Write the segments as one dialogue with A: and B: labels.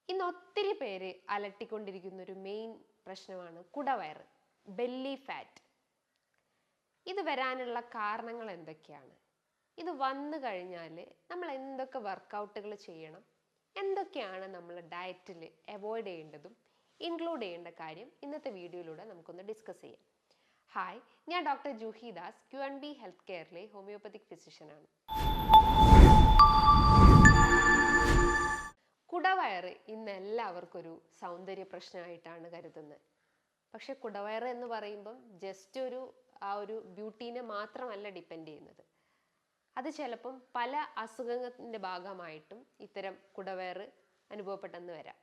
A: ഇന്ന് ഒത്തിരി പേര് അലട്ടിക്കൊണ്ടിരിക്കുന്ന ഒരു മെയിൻ പ്രശ്നമാണ് കുടവയറ്, ബെല്ലി ഫാറ്റ്. ഇത് വരാനുള്ള കാരണങ്ങൾ എന്തൊക്കെയാണ്? ഇത് വന്നു കഴിഞ്ഞാൽ നമ്മൾ എന്തൊക്കെ വർക്കൗട്ടുകൾ ചെയ്യണം, എന്തൊക്കെയാണ് നമ്മൾ ഡയറ്റിൽ അവോയ്ഡ് ചെയ്യേണ്ടതും ഇൻക്ലൂഡ് ചെയ്യേണ്ട കാര്യം ഇന്നത്തെ വീഡിയോയിലൂടെ നമുക്കൊന്ന് ഡിസ്കസ് ചെയ്യാം. ഹായ്, ഞാൻ doctor Juhi Das, QNB health കെയറിലെ ഹോമിയോപ്പതിക് ഫിസിഷ്യനാണ്. കുടവയറ് ഇന്ന് എല്ലാവർക്കും ഒരു സൗന്ദര്യ പ്രശ്നമായിട്ടാണ് കരുതുന്നത്. പക്ഷെ കുടവയറ് എന്ന് പറയുമ്പം ജസ്റ്റ് ഒരു ബ്യൂട്ടീനെ മാത്രമല്ല ഡിപ്പെൻഡ് ചെയ്യുന്നത്. അത് ചിലപ്പം പല അസുഖങ്ങളുടെ ഭാഗമായിട്ടും ഇത്തരം കുടവയറ് അനുഭവപ്പെട്ടെന്ന് വരാം.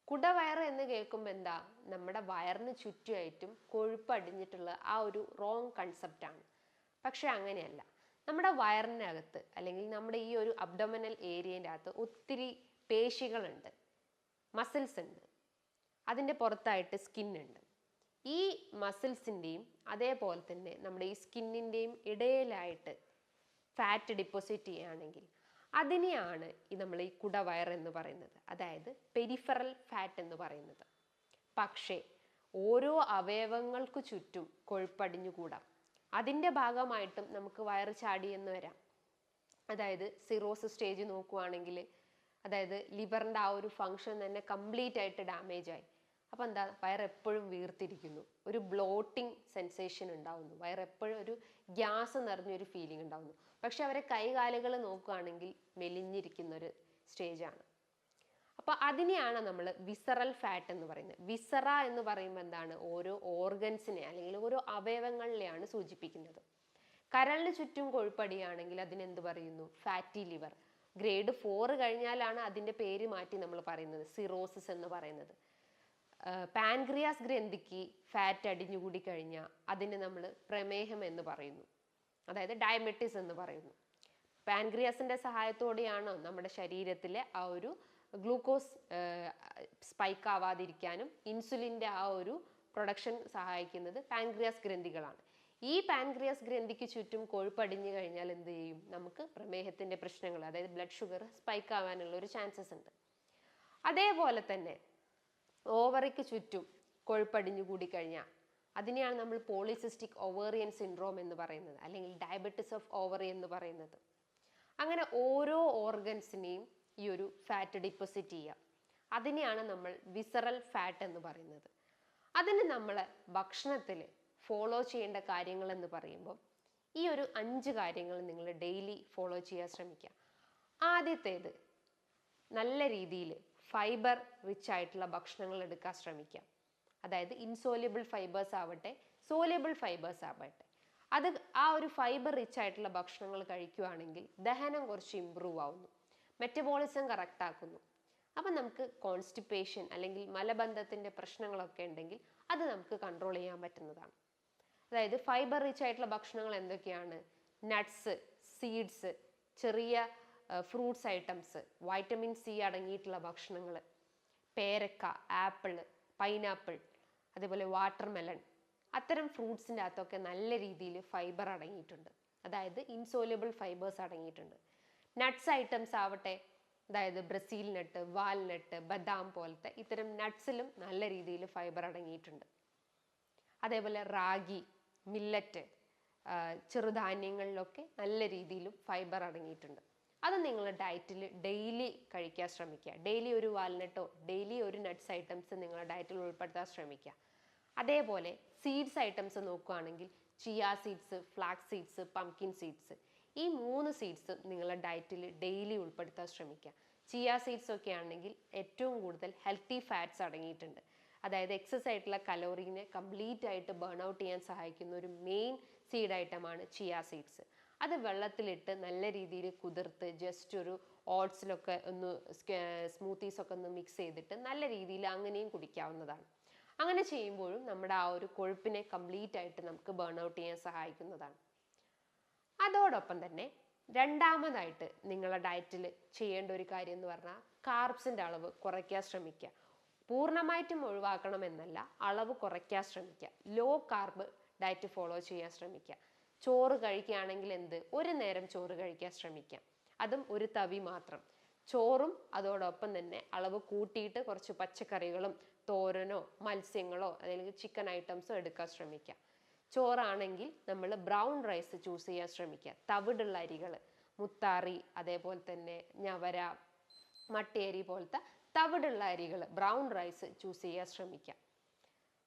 A: കുടവയറ് എന്ന് കേൾക്കുമ്പോൾ എന്താ, നമ്മുടെ വയറിന് ചുറ്റുമായിട്ടും കൊഴുപ്പടിഞ്ഞിട്ടുള്ള ഒരു റോങ് കൺസെപ്റ്റാണ്. പക്ഷെ അങ്ങനെയല്ല. നമ്മുടെ വയറിനകത്ത് അല്ലെങ്കിൽ നമ്മുടെ ഈ ഒരു അബ്ഡോമിനൽ ഏരിയൻ്റെ അകത്ത് ഒത്തിരി പേശികളുണ്ട്, മസിൽസ് ഉണ്ട്, അതിൻ്റെ പുറത്തായിട്ട് സ്കിന്നുണ്ട്. ഈ മസിൽസിൻ്റെയും അതേപോലെ തന്നെ നമ്മുടെ ഈ സ്കിന്നിൻ്റെയും ഇടയിലായിട്ട് ഫാറ്റ് ഡിപ്പോസിറ്റ് ചെയ്യുകയാണെങ്കിൽ അതിനെയാണ് നമ്മൾ ഈ കുടവയർ എന്ന് പറയുന്നത്, അതായത് പെരിഫറൽ ഫാറ്റ് എന്ന് പറയുന്നത്. പക്ഷേ ഓരോ അവയവങ്ങൾക്ക് ചുറ്റും കൊഴുപ്പടിഞ്ഞുകൂടാം. അതിൻ്റെ ഭാഗമായിട്ടും നമുക്ക് വയറ് ചാടിയെന്ന് വരാം. അതായത് സിറോസിസ് സ്റ്റേജ് നോക്കുവാണെങ്കിൽ, അതായത് ലിവറിൻ്റെ ഒരു ഫങ്ഷൻ തന്നെ കംപ്ലീറ്റ് ആയിട്ട് ഡാമേജ് ആയി. അപ്പം എന്താ, വയറെപ്പോഴും വീർത്തിരിക്കുന്നു, ഒരു ബ്ലോട്ടിങ് സെൻസേഷൻ ഉണ്ടാവുന്നു, വയറെപ്പോഴും ഒരു ഗ്യാസ് നിറഞ്ഞൊരു ഫീലിംഗ് ഉണ്ടാവുന്നു. പക്ഷെ അവരെ കൈകാലുകൾ നോക്കുകയാണെങ്കിൽ മെലിഞ്ഞിരിക്കുന്ന ഒരു സ്റ്റേജാണ്. അപ്പോൾ അതിനെയാണ് നമ്മൾ വിസറൽ ഫാറ്റ് എന്ന് പറയുന്നത്. വിസറ എന്ന് പറയുമ്പോൾ എന്താണ്, ഓരോ ഓർഗൻസിനെ അല്ലെങ്കിൽ ഓരോ അവയവങ്ങളിലെയാണ് സൂചിപ്പിക്കുന്നത്. കരളിന് ചുറ്റും കൊഴുപ്പടിയാണെങ്കിൽ അതിനെന്ത് പറയുന്നു, ഫാറ്റി ലിവർ. ഗ്രേഡ് 4 കഴിഞ്ഞാലാണ് അതിൻ്റെ പേര് മാറ്റി നമ്മൾ പറയുന്നത് സിറോസിസ് എന്ന് പറയുന്നത്. പാൻക്രിയാസ് ഗ്രന്ഥിക്ക് ഫാറ്റ് അടിഞ്ഞുകൂടി കഴിഞ്ഞാൽ അതിന് നമ്മൾ പ്രമേഹം എന്ന് പറയുന്നു, അതായത് ഡയബറ്റിസ് എന്ന് പറയുന്നു. പാൻക്രിയാസിൻ്റെ സഹായത്തോടെയാണ് നമ്മുടെ ശരീരത്തിലെ ഒരു ഗ്ലൂക്കോസ് സ്പൈക്ക് ആവാതിരിക്കാനും ഇൻസുലിൻ്റെ ഒരു പ്രൊഡക്ഷൻ സഹായിക്കുന്നത് പാൻക്രിയാസ് ഗ്രന്ഥികളാണ്. ഈ പാൻക്രിയാസ് ഗ്രന്ഥിക്ക് ചുറ്റും കൊഴുപ്പടിഞ്ഞു കഴിഞ്ഞാൽ എന്ത് ചെയ്യും, നമുക്ക് പ്രമേഹത്തിൻ്റെ പ്രശ്നങ്ങൾ, അതായത് ബ്ലഡ് ഷുഗർ സ്പൈക്ക് ആവാനുള്ള ഒരു ചാൻസസ് ഉണ്ട്. അതേപോലെ തന്നെ ഓവറിക്ക് ചുറ്റും കൊഴുപ്പടിഞ്ഞു കൂടി കഴിഞ്ഞാൽ അതിനെയാണ് നമ്മൾ പോളിസിസ്റ്റിക് ഒവേറിയൻ സിൻഡ്രോം എന്ന് പറയുന്നത്, അല്ലെങ്കിൽ ഡയബറ്റിസ് ഓഫ് ഓവറി എന്ന് പറയുന്നത്. അങ്ങനെ ഓരോ ഓർഗൻസിനെയും ഈ ഒരു ഫാറ്റ് ഡിപ്പോസിറ്റ് ചെയ്യുക, അതിനെയാണ് നമ്മൾ വിസറൽ ഫാറ്റ് എന്ന് പറയുന്നത്. അതിന് നമ്മൾ ഭക്ഷണത്തിൽ ഫോളോ ചെയ്യേണ്ട കാര്യങ്ങൾ എന്ന് പറയുമ്പോൾ ഈ ഒരു 5 കാര്യങ്ങൾ നിങ്ങൾ ഡെയിലി ഫോളോ ചെയ്യാൻ ശ്രമിക്കുക. ആദ്യത്തേത്, നല്ല രീതിയിൽ ഫൈബർ റിച്ച് ആയിട്ടുള്ള ഭക്ഷണങ്ങൾ എടുക്കാൻ ശ്രമിക്കുക. അതായത് ഇൻസോല്യൂബിൾ ഫൈബേഴ്സ് ആവട്ടെ, സോല്യൂബിൾ ഫൈബേഴ്സ് ആവട്ടെ, അത് ഒരു ഫൈബർ റിച്ച് ആയിട്ടുള്ള ഭക്ഷണങ്ങൾ കഴിക്കുകയാണെങ്കിൽ ദഹനം കുറച്ച് ഇമ്പ്രൂവ് ആവുന്നു, മെറ്റബോളിസം കറക്റ്റ് ആക്കുന്നു. അപ്പം നമുക്ക് കോൺസ്റ്റിപ്പേഷൻ അല്ലെങ്കിൽ മലബന്ധത്തിൻ്റെ പ്രശ്നങ്ങളൊക്കെ ഉണ്ടെങ്കിൽ അത് നമുക്ക് കൺട്രോൾ ചെയ്യാൻ പറ്റുന്നതാണ്. അതായത് ഫൈബർ റിച്ച് ആയിട്ടുള്ള ഭക്ഷണങ്ങൾ എന്തൊക്കെയാണ്, നട്ട്സ്, സീഡ്സ്, ചെറിയ ഫ്രൂട്ട്സ് ഐറ്റംസ്, വൈറ്റമിൻ സി അടങ്ങിയിട്ടുള്ള ഭക്ഷണങ്ങൾ, പേരക്ക, ആപ്പിൾ, പൈനാപ്പിൾ, അതേപോലെ വാട്ടർമെലൺ, അത്തരം ഫ്രൂട്ട്സിൻ്റെ അകത്തൊക്കെ നല്ല രീതിയിൽ ഫൈബർ അടങ്ങിയിട്ടുണ്ട്, അതായത് ഇൻസോല്യൂബിൾ ഫൈബേഴ്സ് അടങ്ങിയിട്ടുണ്ട്. നട്ട്സ് ഐറ്റംസ് ആവട്ടെ, അതായത് ബ്രസീൽ നട്ട്, വാൽനട്ട്, ബദാം പോലത്തെ ഇത്തരം നട്ട്സിലും നല്ല രീതിയിൽ ഫൈബർ അടങ്ങിയിട്ടുണ്ട്. അതേപോലെ റാഗി, മില്ലറ്റ്, ചെറുധാന്യങ്ങളിലൊക്കെ നല്ല രീതിയിലും ഫൈബർ അടങ്ങിയിട്ടുണ്ട്. അത് നിങ്ങൾ ഡയറ്റിൽ ഡെയിലി കഴിക്കാൻ ശ്രമിക്കുക. ഡെയിലി ഒരു വാൽനട്ടോ ഡെയിലി ഒരു നട്ട്സ് ഐറ്റംസ് നിങ്ങളുടെ ഡയറ്റിൽ ഉൾപ്പെടുത്താൻ ശ്രമിക്കുക. അതേപോലെ സീഡ്സ് ഐറ്റംസ് നോക്കുകയാണെങ്കിൽ chia seeds, flax seeds, pumpkin seeds, ഈ 3 സീഡ്സ് നിങ്ങളുടെ ഡയറ്റിൽ ഡെയിലി ഉൾപ്പെടുത്താൻ ശ്രമിക്കുക. ചിയ സീഡ്സ് ഒക്കെ ആണെങ്കിൽ ഏറ്റവും കൂടുതൽ ഹെൽത്തി ഫാറ്റ്സ് അടങ്ങിയിട്ടുണ്ട്. അതായത് എക്സസ് ആയിട്ടുള്ള കലോറീനെ കംപ്ലീറ്റ് ആയിട്ട് ബേൺ ഔട്ട് ചെയ്യാൻ സഹായിക്കുന്ന ഒരു മെയിൻ സീഡ് ഐറ്റമാണ് ചിയ സീഡ്സ്. അത് വെള്ളത്തിലിട്ട് നല്ല രീതിയിൽ കുതിർത്ത് ജസ്റ്റ് ഒരു ഓട്സിലൊക്കെ ഒന്ന് സ്മൂത്തീസൊക്കെ ഒന്ന് മിക്സ് ചെയ്തിട്ട് നല്ല രീതിയിൽ അങ്ങനെയും കുടിക്കാവുന്നതാണ്. അങ്ങനെ ചെയ്യുമ്പോഴും നമ്മുടെ ഒരു കൊഴുപ്പിനെ കംപ്ലീറ്റ് ആയിട്ട് നമുക്ക് ബേൺ ഔട്ട് ചെയ്യാൻ സഹായിക്കുന്നതാണ്. അതോടൊപ്പം തന്നെ രണ്ടാമതായിട്ട് നിങ്ങളുടെ ഡയറ്റിൽ ചെയ്യേണ്ട ഒരു കാര്യം എന്ന് പറഞ്ഞാൽ കാർബ്സിൻ്റെ അളവ് കുറയ്ക്കാൻ ശ്രമിക്കുക. പൂർണ്ണമായിട്ടും ഒഴിവാക്കണമെന്നല്ല, അളവ് കുറയ്ക്കാൻ ശ്രമിക്കുക. ലോ കാർബ് ഡയറ്റ് ഫോളോ ചെയ്യാൻ ശ്രമിക്കുക. ചോറ് കഴിക്കുകയാണെങ്കിൽ ഒരു നേരം ചോറ് കഴിക്കാൻ ശ്രമിക്കുക, അതും ഒരു തവി മാത്രം. ചോറും അതോടൊപ്പം തന്നെ അളവ് കൂട്ടിയിട്ട് കുറച്ച് പച്ചക്കറികളും തോരനോ മത്സ്യങ്ങളോ അല്ലെങ്കിൽ ചിക്കൻ ഐറ്റംസോ എടുക്കാൻ ശ്രമിക്കുക. ചോറാണെങ്കിൽ നമ്മൾ ബ്രൗൺ റൈസ് ചൂസ് ചെയ്യാൻ ശ്രമിക്കുക. തവിടുള്ള അരികൾ, മുത്താറി, അതേപോലെ തന്നെ ഞവര, മട്ടേരി പോലത്തെ തവിടുള്ള അരികൾ, ബ്രൗൺ റൈസ് ചൂസ് ചെയ്യാൻ ശ്രമിക്കുക.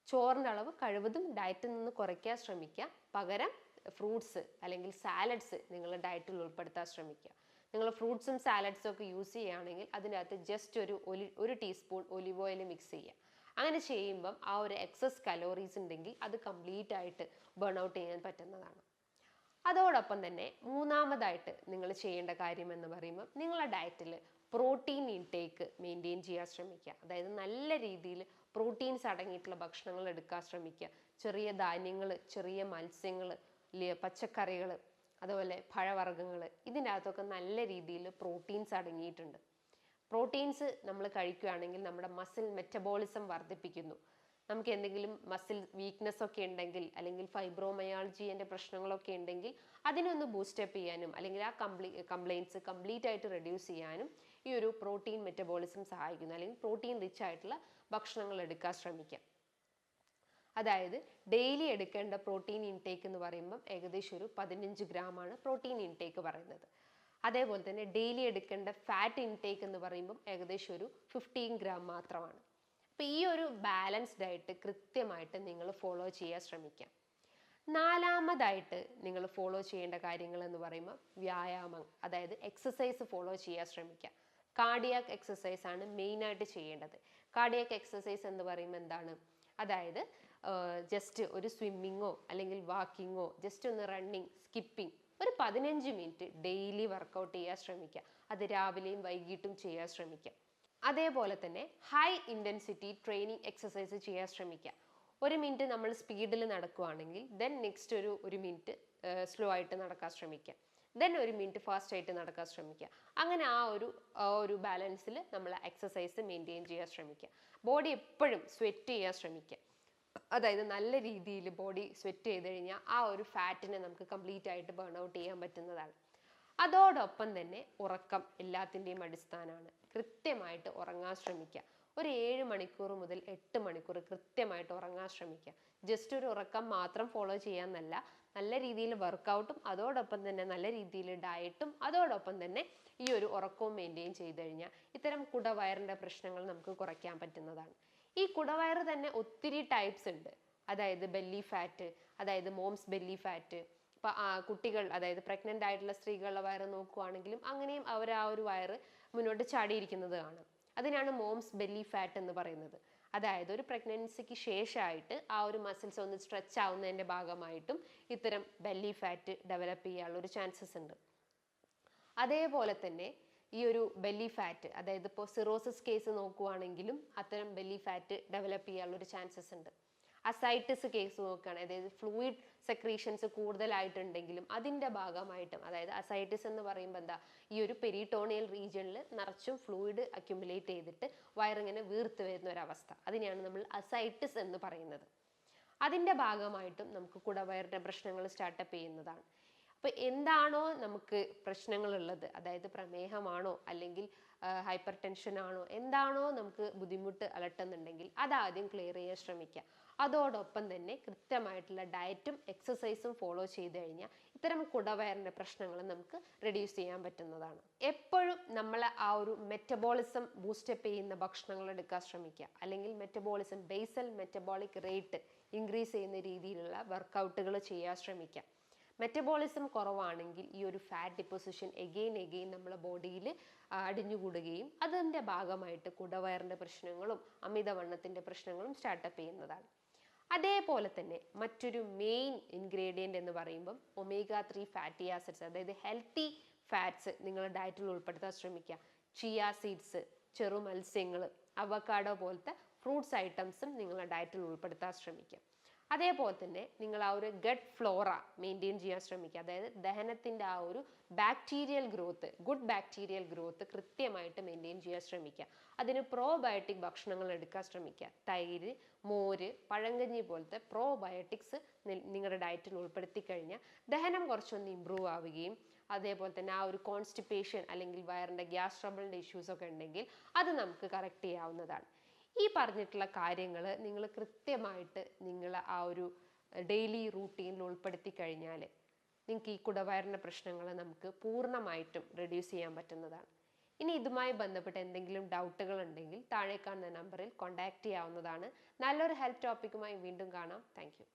A: ചോറിൻ്റെ അളവ് കഴിവതും ഡയറ്റിൽ നിന്ന് കുറയ്ക്കാൻ ശ്രമിക്കുക. പകരം ഫ്രൂട്ട്സ് അല്ലെങ്കിൽ സാലഡ്സ് നിങ്ങൾ ഡയറ്റിൽ ഉൾപ്പെടുത്താൻ ശ്രമിക്കുക. നിങ്ങൾ ഫ്രൂട്ട്സും സാലഡ്സും ഒക്കെ യൂസ് ചെയ്യുകയാണെങ്കിൽ അതിനകത്ത് ജസ്റ്റ് ഒരു ടീസ്പൂൺ ഒലിവ് ഓയിൽ മിക്സ് ചെയ്യുക. അങ്ങനെ ചെയ്യുമ്പം ആ ഒരു എക്സസ് കലോറീസ് ഉണ്ടെങ്കിൽ അത് കംപ്ലീറ്റ് ആയിട്ട് ബേൺ ഔട്ട് ചെയ്യാൻ പറ്റുന്നതാണ്. അതോടൊപ്പം തന്നെ മൂന്നാമതായിട്ട് നിങ്ങൾ ചെയ്യേണ്ട കാര്യം എന്ന് പറയുമ്പോൾ നിങ്ങളുടെ ഡയറ്റിൽ പ്രോട്ടീൻ ഇൻടേക്ക് മെയിൻറ്റെയിൻ ചെയ്യാൻ ശ്രമിക്കുക. അതായത് നല്ല രീതിയിൽ പ്രോട്ടീൻസ് അടങ്ങിയിട്ടുള്ള ഭക്ഷണങ്ങൾ എടുക്കാൻ ശ്രമിക്കുക. ചെറിയ ധാന്യങ്ങൾ, ചെറിയ മത്സ്യങ്ങൾ, പച്ചക്കറികൾ, അതുപോലെ പഴവർഗ്ഗങ്ങൾ, ഇതിൻ്റെ അകത്തൊക്കെ നല്ല രീതിയിൽ പ്രോട്ടീൻസ് അടങ്ങിയിട്ടുണ്ട്. പ്രോട്ടീൻസ് നമ്മൾ കഴിക്കുകയാണെങ്കിൽ നമ്മുടെ മസിൽ മെറ്റബോളിസം വർദ്ധിപ്പിക്കുന്നു. നമുക്ക് എന്തെങ്കിലും മസിൽ വീക്ക്നെസ് ഒക്കെ ഉണ്ടെങ്കിൽ അല്ലെങ്കിൽ ഫൈബ്രോമയാൾജിയുടെ പ്രശ്നങ്ങളൊക്കെ ഉണ്ടെങ്കിൽ അതിനൊന്ന് ബൂസ്റ്റപ്പ് ചെയ്യാനും അല്ലെങ്കിൽ ആ കംപ്ലയിൻസ് കംപ്ലീറ്റ് ആയിട്ട് റെഡ്യൂസ് ചെയ്യാനും ഈ ഒരു പ്രോട്ടീൻ മെറ്റബോളിസം സഹായിക്കുന്നു. അല്ലെങ്കിൽ പ്രോട്ടീൻ റിച്ച് ആയിട്ടുള്ള ഭക്ഷണങ്ങൾ എടുക്കാൻ ശ്രമിക്കാം. അതായത് ഡെയിലി എടുക്കേണ്ട പ്രോട്ടീൻ ഇൻടേക്ക് എന്ന് പറയുമ്പം ഏകദേശം ഒരു 15 ഗ്രാമാണ് പ്രോട്ടീൻ ഇൻടേക്ക് പറയുന്നത്. അതേപോലെ തന്നെ ഡെയിലി എടുക്കേണ്ട ഫാറ്റ് ഇൻടേക്ക് എന്ന് പറയുമ്പം ഏകദേശം ഒരു 15 ഗ്രാം മാത്രമാണ്. അപ്പോൾ ഈ ഒരു ബാലൻസ്ഡ് ആയിട്ട് കൃത്യമായിട്ട് നിങ്ങൾ ഫോളോ ചെയ്യാൻ ശ്രമിക്കാം. നാലാമതായിട്ട് നിങ്ങൾ ഫോളോ ചെയ്യേണ്ട കാര്യങ്ങൾ എന്ന് പറയുമ്പോൾ വ്യായാമം, അതായത് എക്സസൈസ് ഫോളോ ചെയ്യാൻ ശ്രമിക്കാം. കാർഡിയാക് എക്സസൈസ് ആണ് മെയിനായിട്ട് ചെയ്യേണ്ടത്. കാർഡിയാക് എക്സസൈസ് എന്ന് പറയുമ്പോൾ എന്താണ്? അതായത് ജസ്റ്റ് ഒരു സ്വിമ്മിങ്ങോ അല്ലെങ്കിൽ വാക്കിങ്ങോ, ജസ്റ്റ് ഒന്ന് റണ്ണിങ്, സ്കിപ്പിംഗ്, ഒരു 15 മിനിറ്റ് ഡെയിലി വർക്കൗട്ട് ചെയ്യാൻ ശ്രമിക്കുക. അത് രാവിലെയും വൈകിട്ടും ചെയ്യാൻ ശ്രമിക്കുക. അതേപോലെ തന്നെ ഹൈ ഇൻറ്റൻസിറ്റി ട്രെയിനിങ് എക്സസൈസ് ചെയ്യാൻ ശ്രമിക്കുക. 1 മിനിറ്റ് നമ്മൾ സ്പീഡിൽ നടക്കുകയാണെങ്കിൽ ദെൻ നെക്സ്റ്റ് ഒരു മിനിറ്റ് സ്ലോ ആയിട്ട് നടക്കാൻ ശ്രമിക്കുക. ദെൻ 1 മിനിറ്റ് ഫാസ്റ്റ് ആയിട്ട് നടക്കാൻ ശ്രമിക്കുക. അങ്ങനെ ആ ഒരു ബാലൻസിൽ നമ്മൾ എക്സസൈസ് മെയിൻറ്റെയിൻ ചെയ്യാൻ ശ്രമിക്കുക. ബോഡി എപ്പോഴും സ്വെറ്റ് ചെയ്യാൻ ശ്രമിക്കുക. അതായത് നല്ല രീതിയിൽ ബോഡി സ്വെറ്റ് ചെയ്ത് കഴിഞ്ഞാൽ ആ ഒരു ഫാറ്റിനെ നമുക്ക് കംപ്ലീറ്റ് ആയിട്ട് ബേൺ ഔട്ട് ചെയ്യാൻ പറ്റുന്നതാണ്. അതോടൊപ്പം തന്നെ ഉറക്കം എല്ലാത്തിൻ്റെയും അടിസ്ഥാനമാണ്. കൃത്യമായിട്ട് ഉറങ്ങാൻ ശ്രമിക്കുക. ഒരു 7 മണിക്കൂർ മുതൽ 8 മണിക്കൂർ കൃത്യമായിട്ട് ഉറങ്ങാൻ ശ്രമിക്കുക. ജസ്റ്റ് ഒരു ഉറക്കം മാത്രം ഫോളോ ചെയ്യാമെന്നല്ല, നല്ല രീതിയിൽ വർക്കൗട്ടും അതോടൊപ്പം തന്നെ നല്ല രീതിയിൽ ഡയറ്റും അതോടൊപ്പം തന്നെ ഈ ഒരു ഉറക്കവും മെയിൻറ്റെയിൻ ചെയ്ത് കഴിഞ്ഞാൽ ഇത്തരം കുടവയറിൻ്റെ പ്രശ്നങ്ങൾ നമുക്ക് കുറയ്ക്കാൻ പറ്റുന്നതാണ്. ഈ കുടവയറ് തന്നെ ഒത്തിരി ടൈപ്സ് ഉണ്ട്. അതായത് ബെല്ലി ഫാറ്റ്, അതായത് മോംസ് ബെല്ലി ഫാറ്റ്. ഇപ്പം കുട്ടികൾ, അതായത് പ്രഗ്നൻ്റ് ആയിട്ടുള്ള സ്ത്രീകളുടെ വയറ് നോക്കുകയാണെങ്കിലും അങ്ങനെയും അവർ ആ ഒരു വയറ് മുന്നോട്ട് ചാടിയിരിക്കുന്നത് കാണാം. അതിനാണ് മോംസ് ബെല്ലി ഫാറ്റ് എന്ന് പറയുന്നത്. അതായത് ഒരു പ്രഗ്നൻസിക്ക് ശേഷമായിട്ട് ആ ഒരു മസിൽസ് ഒന്ന് സ്ട്രെച്ച് ആവുന്നതിൻ്റെ ഭാഗമായിട്ടും ഇത്തരം ബെല്ലി ഫാറ്റ് ഡെവലപ്പ് ചെയ്യാനുള്ള ഒരു ചാൻസസ് ഉണ്ട്. അതേപോലെ തന്നെ ഈ ഒരു ബെല്ലി ഫാറ്റ്, അതായത് ഇപ്പോൾ സിറോസിസ് കേസ് നോക്കുകയാണെങ്കിലും അത്തരം ബെല്ലി ഫാറ്റ് ഡെവലപ്പ് ചെയ്യാനുള്ളൊരു ചാൻസസ് ഉണ്ട്. അസൈറ്റിസ് കേസ് നോക്കുകയാണെങ്കിൽ, അതായത് ഫ്ലൂയിഡ് സെക്രീഷൻസ് കൂടുതലായിട്ടുണ്ടെങ്കിലും അതിൻ്റെ ഭാഗമായിട്ടും, അതായത് അസൈറ്റിസ് എന്ന് പറയുമ്പോൾ എന്താ, ഈ ഒരു പെരിട്ടോണിയൽ റീജിയനിൽ നിറച്ചും ഫ്ലൂയിഡ് അക്യുമുലേറ്റ് ചെയ്തിട്ട് വയറിങ്ങനെ വീർത്ത് വരുന്ന ഒരവസ്ഥ, അതിനെയാണ് നമ്മൾ അസൈറ്റിസ് എന്ന് പറയുന്നത്. അതിൻ്റെ ഭാഗമായിട്ടും നമുക്ക് കുടവയറിൻ്റെ പ്രശ്നങ്ങൾ സ്റ്റാർട്ടപ്പ് ചെയ്യുന്നതാണ്. അപ്പോൾ എന്താണോ നമുക്ക് പ്രശ്നങ്ങളുള്ളത്, അതായത് പ്രമേഹമാണോ അല്ലെങ്കിൽ ഹൈപ്പർ ടെൻഷൻ ആണോ, എന്താണോ നമുക്ക് ബുദ്ധിമുട്ട് അലട്ടുന്നുണ്ടെങ്കിൽ അതാദ്യം ക്ലിയർ ചെയ്യാൻ ശ്രമിക്കുക. അതോടൊപ്പം തന്നെ കൃത്യമായിട്ടുള്ള ഡയറ്റും എക്സസൈസും ഫോളോ ചെയ്ത് കഴിഞ്ഞാൽ ഇത്തരം കുടവയറിൻ്റെ പ്രശ്നങ്ങൾ നമുക്ക് റെഡ്യൂസ് ചെയ്യാൻ പറ്റുന്നതാണ്. എപ്പോഴും നമ്മൾ ആ ഒരു മെറ്റബോളിസം ബൂസ്റ്റപ്പ് ചെയ്യുന്ന ഭക്ഷണങ്ങൾ എടുക്കാൻ ശ്രമിക്കുക. അല്ലെങ്കിൽ metabolism, basal metabolic rate increase ചെയ്യുന്ന രീതിയിലുള്ള വർക്കൗട്ടുകൾ ചെയ്യാൻ ശ്രമിക്കുക. മെറ്റബോളിസം കുറവാണെങ്കിൽ ഈ ഒരു ഫാറ്റ് ഡിപ്പോസിഷൻ എഗെയിൻ നമ്മുടെ ബോഡിയിൽ അടിഞ്ഞുകൂടുകയും അതിൻ്റെ ഭാഗമായിട്ട് കുടവയറിൻ്റെ പ്രശ്നങ്ങളും അമിതവണ്ണത്തിൻ്റെ പ്രശ്നങ്ങളും സ്റ്റാർട്ടപ്പ് ചെയ്യുന്നതാണ്. അതേപോലെ തന്നെ മറ്റൊരു മെയിൻ ഇൻഗ്രീഡിയൻ്റ് എന്ന് പറയുമ്പം omega-3 ഫാറ്റി ആസിഡ്സ്, അതായത് ഹെൽത്തി ഫാറ്റ്സ് നിങ്ങളുടെ ഡയറ്റിൽ ഉൾപ്പെടുത്താൻ ശ്രമിക്കുക. ചിയ സീഡ്സ്, ചെറു മത്സ്യങ്ങൾ, അവക്കാഡോ പോലത്തെ ഫ്രൂട്ട്സ് ഐറ്റംസും നിങ്ങളുടെ ഡയറ്റിൽ ഉൾപ്പെടുത്താൻ ശ്രമിക്കുക. അതേപോലെ തന്നെ നിങ്ങൾ ആ ഒരു ഗട്ട് ഫ്ലോറ മെയിൻറ്റെയിൻ ചെയ്യാൻ ശ്രമിക്കുക. അതായത് ദഹനത്തിൻ്റെ ആ ഒരു bacterial growth, good bacterial growth കൃത്യമായിട്ട് മെയിൻറ്റെയിൻ ചെയ്യാൻ ശ്രമിക്കുക. അതിന് പ്രോബയോട്ടിക് ഭക്ഷണങ്ങൾ എടുക്കാൻ ശ്രമിക്കുക. തൈര്, മോര്, പഴങ്കഞ്ഞി പോലത്തെ പ്രോബയോട്ടിക്സ് നിങ്ങളുടെ ഡയറ്റിൽ ഉൾപ്പെടുത്തി കഴിഞ്ഞാൽ ദഹനം കുറച്ചൊന്ന് ഇമ്പ്രൂവ് ആവുകയും അതേപോലെ തന്നെ ആ ഒരു കോൺസ്റ്റിപ്പേഷൻ അല്ലെങ്കിൽ വയറിൻ്റെ ഗ്യാസ് ട്രബിളിൻ്റെ ഇഷ്യൂസൊക്കെ ഉണ്ടെങ്കിൽ അത് നമുക്ക് കറക്റ്റ് ചെയ്യാവുന്നതാണ്. ഈ പറഞ്ഞിട്ടുള്ള കാര്യങ്ങൾ നിങ്ങൾ കൃത്യമായിട്ട് നിങ്ങൾ ആ ഒരു ഡെയിലി റൂട്ടീനിൽ ഉൾപ്പെടുത്തി കഴിഞ്ഞാൽ നിങ്ങൾക്ക് ഈ കുടവയറിൻ്റെ പ്രശ്നങ്ങൾ നമുക്ക് പൂർണ്ണമായിട്ടും റെഡ്യൂസ് ചെയ്യാൻ പറ്റുന്നതാണ്. ഇനി ഇതുമായി ബന്ധപ്പെട്ട് എന്തെങ്കിലും ഡൗട്ടുകൾ ഉണ്ടെങ്കിൽ താഴെ കാണുന്ന നമ്പറിൽ കോൺടാക്റ്റ് ചെയ്യാവുന്നതാണ്. നല്ലൊരു ഹെൽത്ത് ടോപ്പിക്കുമായി വീണ്ടും കാണാം. Thank you.